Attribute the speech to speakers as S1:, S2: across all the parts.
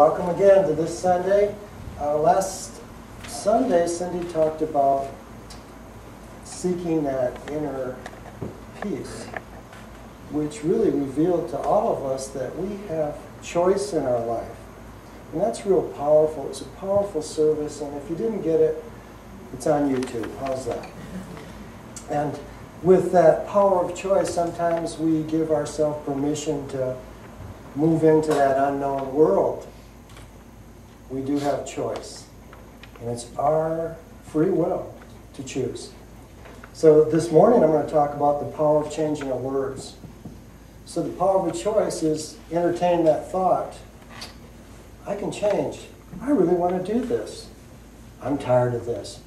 S1: welcome again to this Sunday. Last Sunday, Cindy talked about seeking that inner peace, which really revealed to all of us that we have choice in our life. And that's real powerful. It's a powerful service, and if you didn't get it, it's on YouTube. How's that? And with that power of choice, sometimes we give ourselves permission to move into that unknown world. We do have choice, and it's our free will to choose. So this morning I'm going to talk about the power of changing our words. So the power of a choice is entertain that thought. I can change. I really want to do this. I'm tired of this.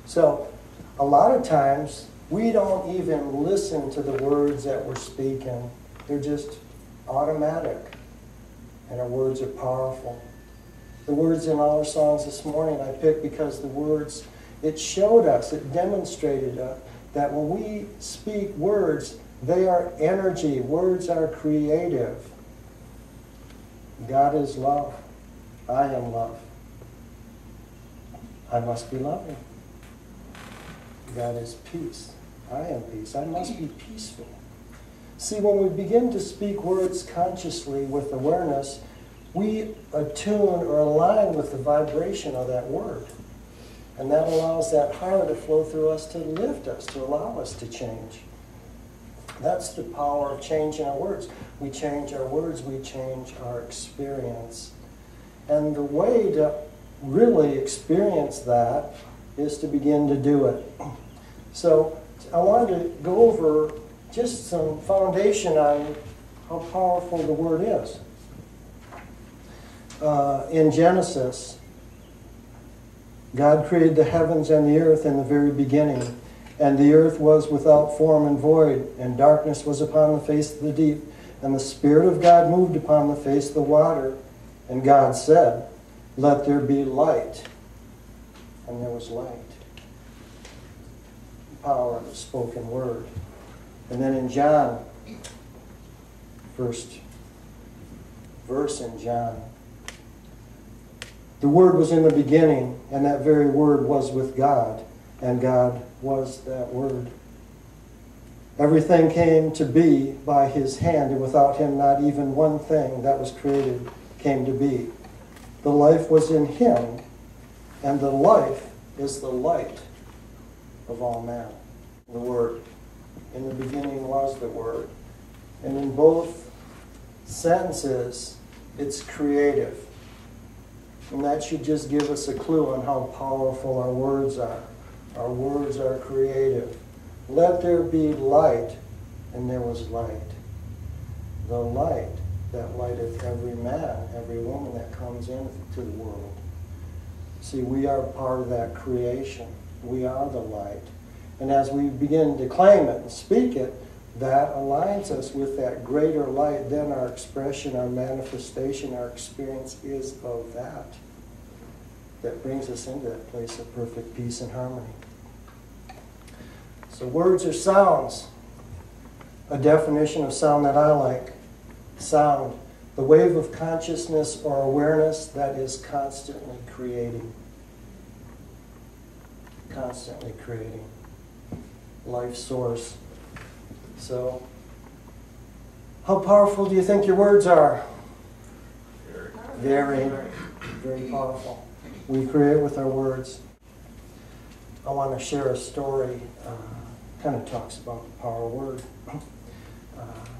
S1: So a lot of times we don't even listen to the words that we're speaking. They're just automatic. And our words are powerful. The words in all our songs this morning I picked because the words, it showed us, it demonstrated that when we speak words, they are energy. Words are creative. God is love. I am love. I must be loving. God is peace. I am peace. I must be peaceful. See, when we begin to speak words consciously with awareness, we attune or align with the vibration of that word. And that allows that power to flow through us to lift us, to allow us to change. That's the power of changing our words. We change our words, we change our experience. And the way to really experience that is to begin to do it. So I wanted to go over just some foundation on how powerful the word is. In Genesis, God created the heavens and the earth in the very beginning, and the earth was without form and void, and darkness was upon the face of the deep, and the Spirit of God moved upon the face of the water. And God said, "Let there be light." And there was light. The power of the spoken word. And then in John, first verse in John, the Word was in the beginning, and that very Word was with God, and God was that Word. Everything came to be by His hand, and without Him not even one thing that was created came to be. The life was in Him, and the life is the light of all men. The Word. In the beginning was the Word. And in both sentences, it's creative. And that should just give us a clue on how powerful our words are. Our words are creative. Let there be light, and there was light. The light that lighteth every man, every woman that comes into the world. See, we are part of that creation. We are the light. And as we begin to claim it and speak it, that aligns us with that greater light. Then our expression, our manifestation, our experience is of that. That brings us into that place of perfect peace and harmony. So words are sounds. A definition of sound that I like. Sound, the wave of consciousness or awareness that is constantly creating. Constantly creating. Life source. So, how powerful do you think your words are? Very, very powerful. We create with our words. I want to share a story, kind of talks about the power of word.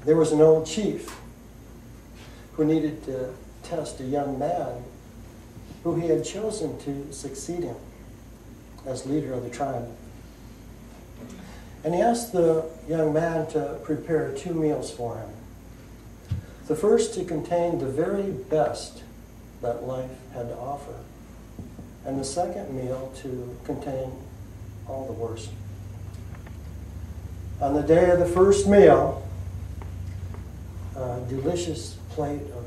S1: There was an old chief who needed to test a young man who he had chosen to succeed him as leader of the tribe. And he asked the young man to prepare 2 meals for him. The first to contain the very best that life had to offer, and the second meal to contain all the worst. On the day of the first meal, a delicious plate of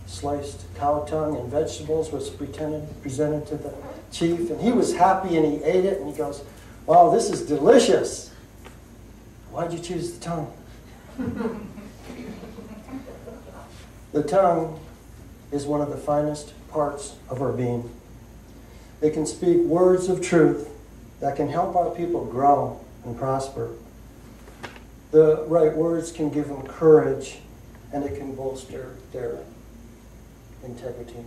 S1: sliced cow tongue and vegetables was presented to the chief, and he was happy and he ate it, and he goes, "Wow, this is delicious. Why'd you choose the tongue?" The tongue is one of the finest parts of our being. It can speak words of truth that can help our people grow and prosper. The right words can give them courage, and it can bolster their integrity.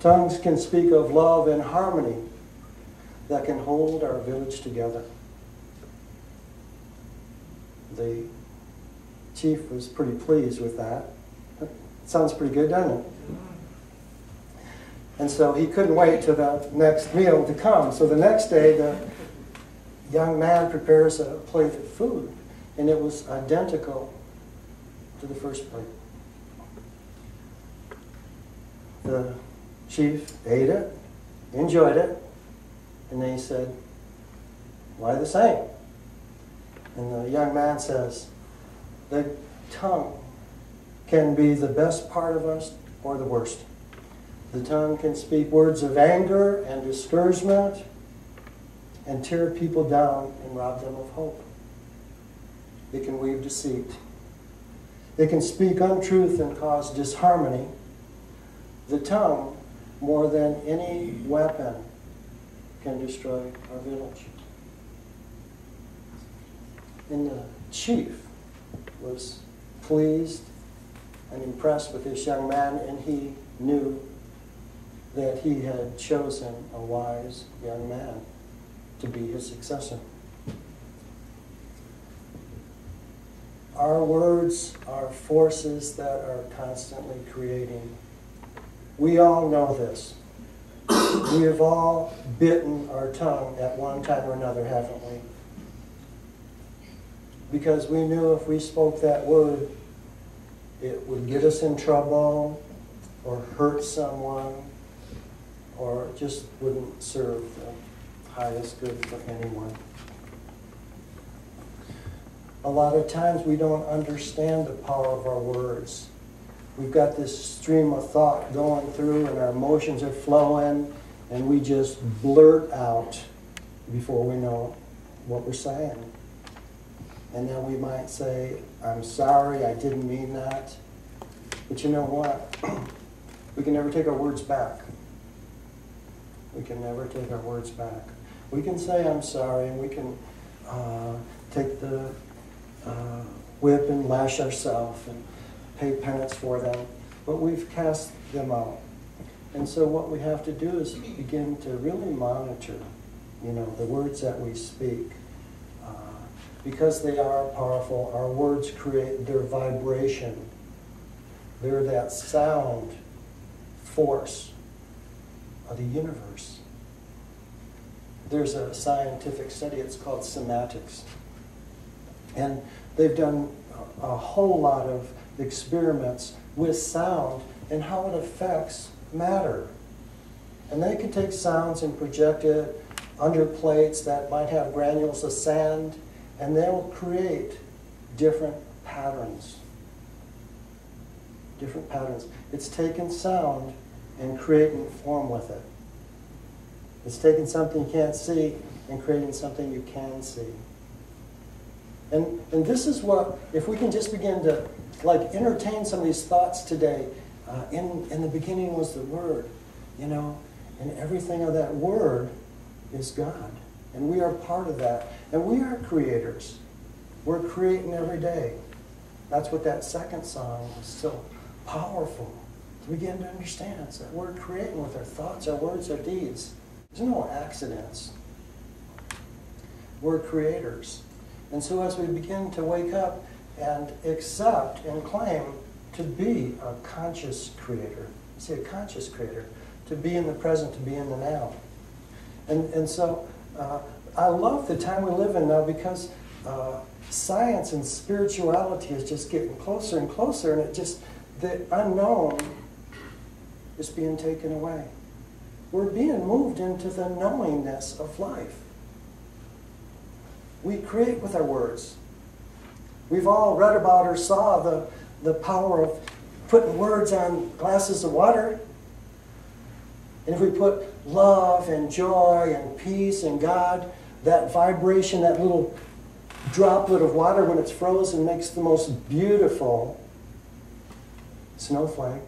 S1: Tongues can speak of love and harmony that can hold our village together. The chief was pretty pleased with that. Sounds pretty good, doesn't it? And so he couldn't wait till the next meal to come. So the next day, the young man prepares a plate of food, and it was identical to the first plate. The chief ate it, enjoyed it, and then he said, "Why the same?" And the young man says, "The tongue can be the best part of us or the worst. The tongue can speak words of anger and discouragement and tear people down and rob them of hope. It can weave deceit. It can speak untruth and cause disharmony. The tongue, more than any weapon, can destroy our village." And the chief was pleased and impressed with this young man, and he knew that he had chosen a wise young man to be his successor. Our words are forces that are constantly creating. We all know this. We have all bitten our tongue at one time or another, haven't we? Because we knew if we spoke that word, it would get us in trouble or hurt someone or just wouldn't serve the highest good for anyone. A lot of times we don't understand the power of our words. We've got this stream of thought going through and our emotions are flowing and we just blurt out before we know what we're saying. And then we might say, "I'm sorry, I didn't mean that." But you know what? We can never take our words back. We can never take our words back. We can say, "I'm sorry," and we can take the whip and lash ourselves and pay penance for them. But we've cast them out. And so what we have to do is begin to really monitor, the words that we speak. Because they are powerful, our words create their vibration. They're that sound force of the universe. There's a scientific study, it's called semantics. And they've done a whole lot of experiments with sound and how it affects matter. And they can take sounds and project it under plates that might have granules of sand, and they'll create different patterns. Different patterns. It's taking sound and creating form with it. It's taking something you can't see and creating something you can see. And this is what, if we can just begin to entertain some of these thoughts today, in the beginning was the Word, and everything of that Word is God. And we are part of that. And we are creators. We're creating every day. That's what that second song was so powerful. To begin to understand it's that we're creating with our thoughts, our words, our deeds. There's no accidents. We're creators. And so as we begin to wake up and accept and claim to be a conscious creator, see, a conscious creator, to be in the present, to be in the now. And so I love the time we live in now because science and spirituality is just getting closer and closer, and the unknown is being taken away. We're being moved into the knowingness of life. We create with our words. We've all read about or saw the power of putting words on glasses of water. And if we put love and joy and peace and God, that vibration, that little droplet of water when it's frozen makes the most beautiful snowflake.